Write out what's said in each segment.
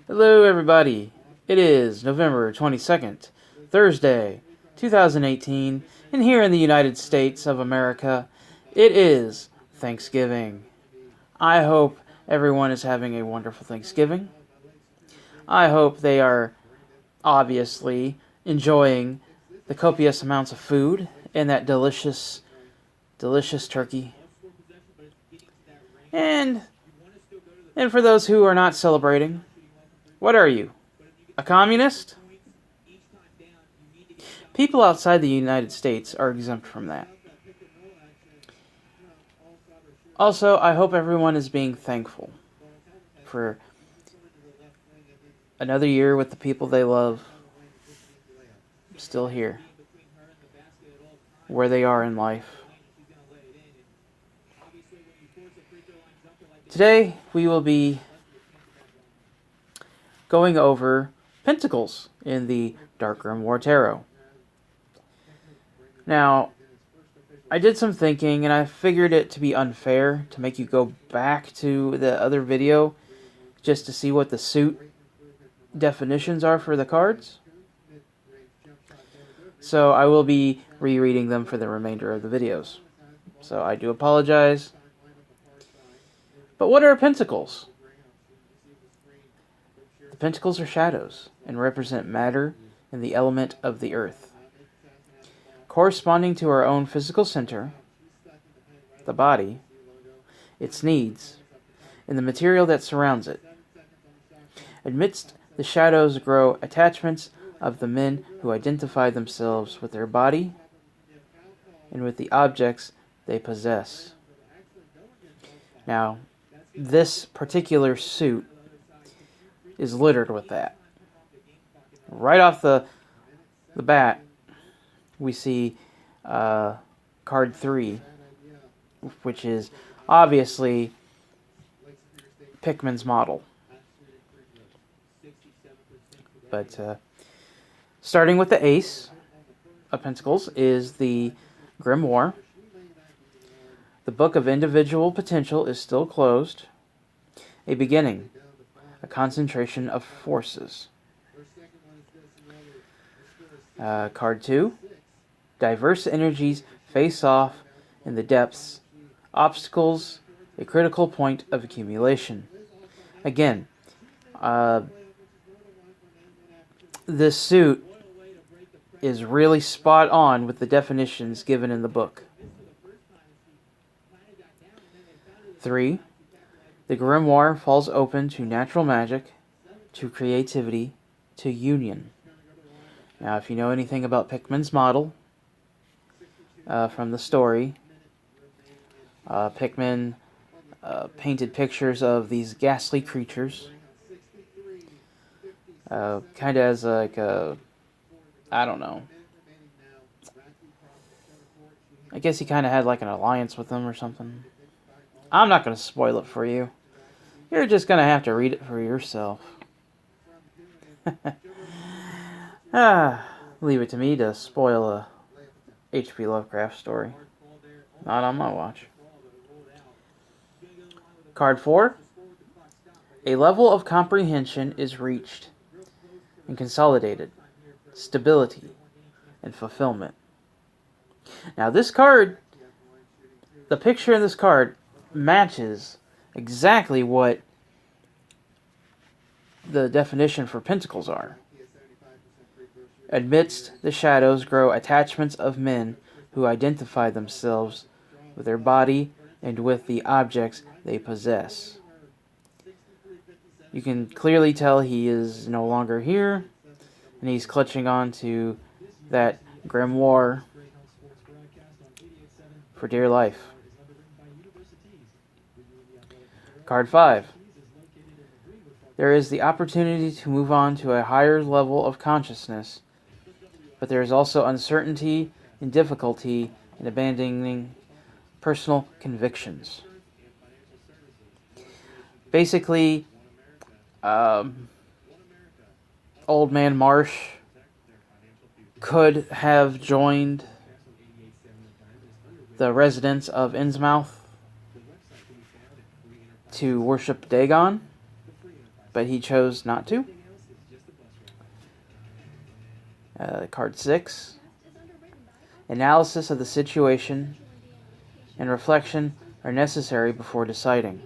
Hello everybody, it is November 22nd, Thursday, 2018, and here in the United States of America, it is Thanksgiving. I hope everyone is having a wonderful Thanksgiving. I hope they are obviously enjoying the copious amounts of food and that delicious turkey. And for those who are not celebrating, what are you? A communist? People outside the United States are exempt from that. Also, I hope everyone is being thankful for another year with the people they love still here, where they are in life. Today, we will be going over Pentacles in the Dark Grimoire Tarot. Now, I did some thinking, and I figured it to be unfair to make you go back to the other video just to see what the suit definitions are for the cards. So I will be rereading them for the remainder of the videos. So I do apologize. But what are Pentacles? The Pentacles are shadows and represent matter and the element of the earth. Corresponding to our own physical center, the body, its needs, and the material that surrounds it. Amidst the shadows grow attachments of the men who identify themselves with their body and with the objects they possess. Now, this particular suit is littered with that. Right off the bat, we see card 3, which is obviously Pickman's model. But starting with the Ace of Pentacles is the Grimoire. The Book of Individual Potential is still closed. A beginning, a concentration of forces. Card 2, diverse energies face off in the depths, obstacles, a critical point of accumulation. Again, this suit is really spot on with the definitions given in the book. 3, the grimoire falls open to natural magic, to creativity, to union. Now, if you know anything about Pickman's model from the story, Pickman painted pictures of these ghastly creatures, kind of as like a, I don't know. I guess he kind of had like an alliance with them or something. I'm not going to spoil it for you. You're just going to have to read it for yourself. Leave it to me to spoil a H.P. Lovecraft story. Not on my watch. Card 4. A level of comprehension is reached and consolidated. Stability and fulfillment. Now this card, the picture in this card matches exactly what the definition for Pentacles are. Amidst the shadows grow attachments of men who identify themselves with their body and with the objects they possess. You can clearly tell he is no longer here, and he's clutching on to that grimoire for dear life. Card 5. There is the opportunity to move on to a higher level of consciousness, but there is also uncertainty and difficulty in abandoning personal convictions. Basically, Old Man Marsh could have joined the residents of Innsmouth to worship Dagon, but he chose not to. Card 6. Analysis of the situation and reflection are necessary before deciding.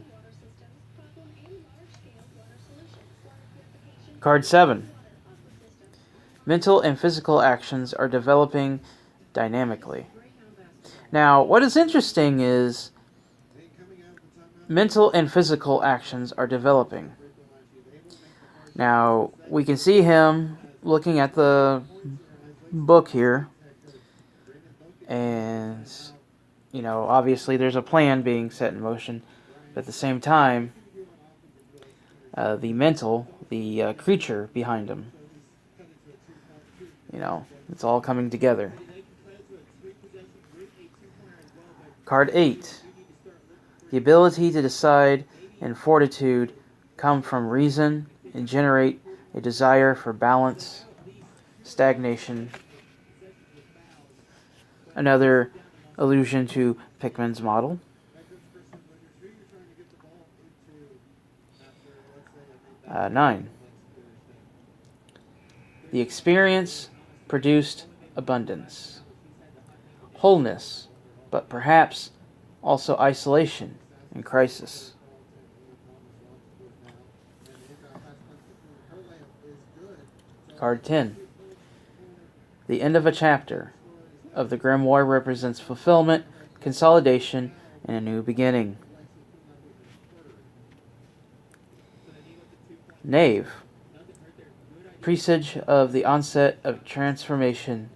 Card 7. Mental and physical actions are developing dynamically. Now, what is interesting is mental and physical actions are developing. Now, we can see him looking at the book here, and, you know, obviously there's a plan being set in motion, but at the same time, the creature behind him, you know, it's all coming together. Card 8. The ability to decide and fortitude come from reason and generate a desire for balance, stagnation. Another allusion to Pickman's model. Uh, 9. The experience produced abundance, wholeness, but perhaps also isolation and crisis. Card 10. The end of a chapter of the grimoire represents fulfillment, consolidation, and a new beginning. Knave. Presage of the onset of transformation,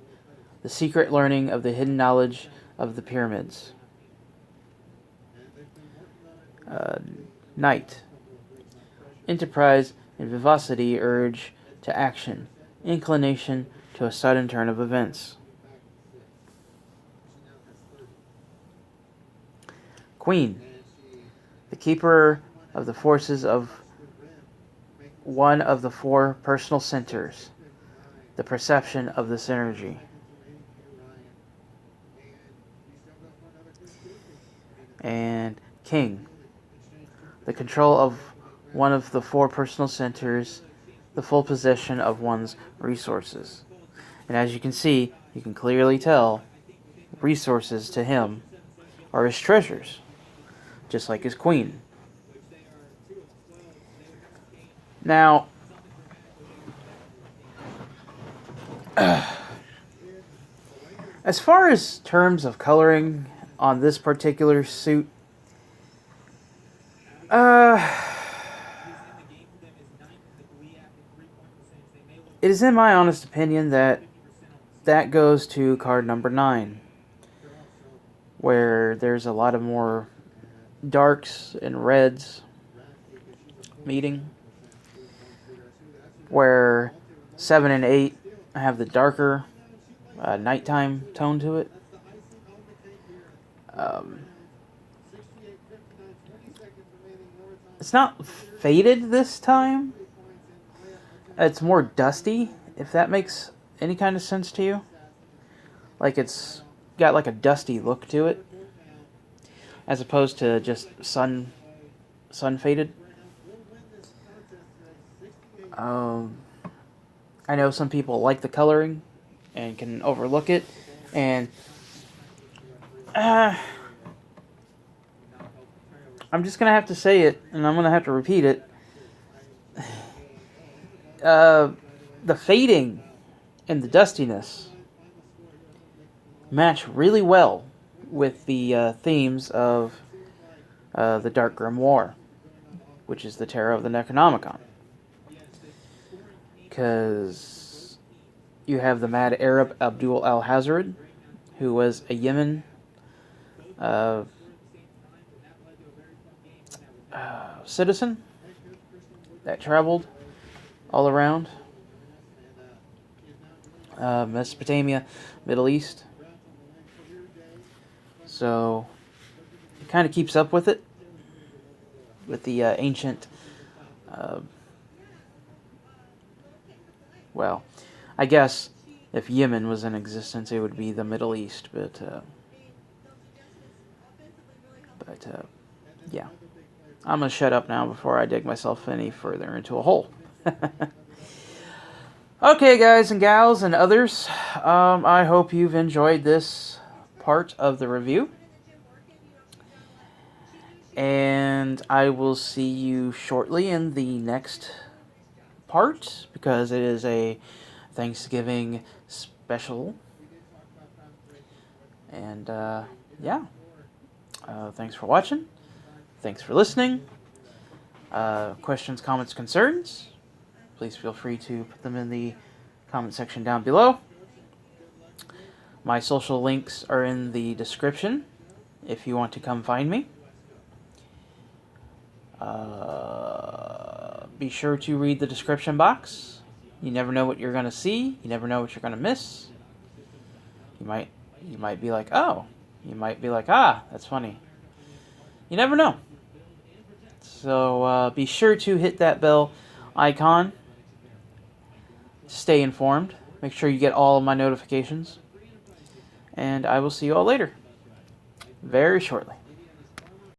the secret learning of the hidden knowledge of the pyramids. Knight. Enterprise and vivacity urge to action, inclination to a sudden turn of events. Queen. The keeper of the forces of one of the 4 personal centers, the perception of this energy. And King. The control of one of the 4 personal centers, the full possession of one's resources. And as you can see, you can clearly tell resources to him are his treasures, just like his queen. Now, as far as terms of coloring on this particular suit, it is in my honest opinion that goes to card number 9, where there's a lot of more darks and reds meeting, where 7 and 8 have the darker nighttime tone to it. It's not faded this time. It's more dusty, if that makes any kind of sense to you. Like it's got like a dusty look to it, as opposed to just sun faded. I know some people like the coloring and can overlook it, and I'm just gonna have to say it, and I'm gonna have to repeat it. The fading and the dustiness match really well with the themes of the Dark Grimoire, which is the Tarot of the Necronomicon. Because you have the mad Arab Abdul al-Hazred, who was a Yemen citizen that traveled all around Mesopotamia, Middle East. So it kind of keeps up with it, with the ancient, well, I guess if Yemen was in existence, it would be the Middle East, but yeah. I'm going to shut up now before I dig myself any further into a hole. Okay, guys and gals and others, I hope you've enjoyed this part of the review. And I will see you shortly in the next part, because it is a Thanksgiving special. And, yeah. Thanks for watching. Thanks for listening. Questions, comments, concerns, please feel free to put them in the comment section down below. My social links are in the description if you want to come find me. Be sure to read the description box. You never know what you're going to see. You never know what you're going to miss. You might be like, oh. You might be like, ah, that's funny. You never know. So be sure to hit that bell icon. Stay informed. Make sure you get all of my notifications. And I will see you all later. Very shortly.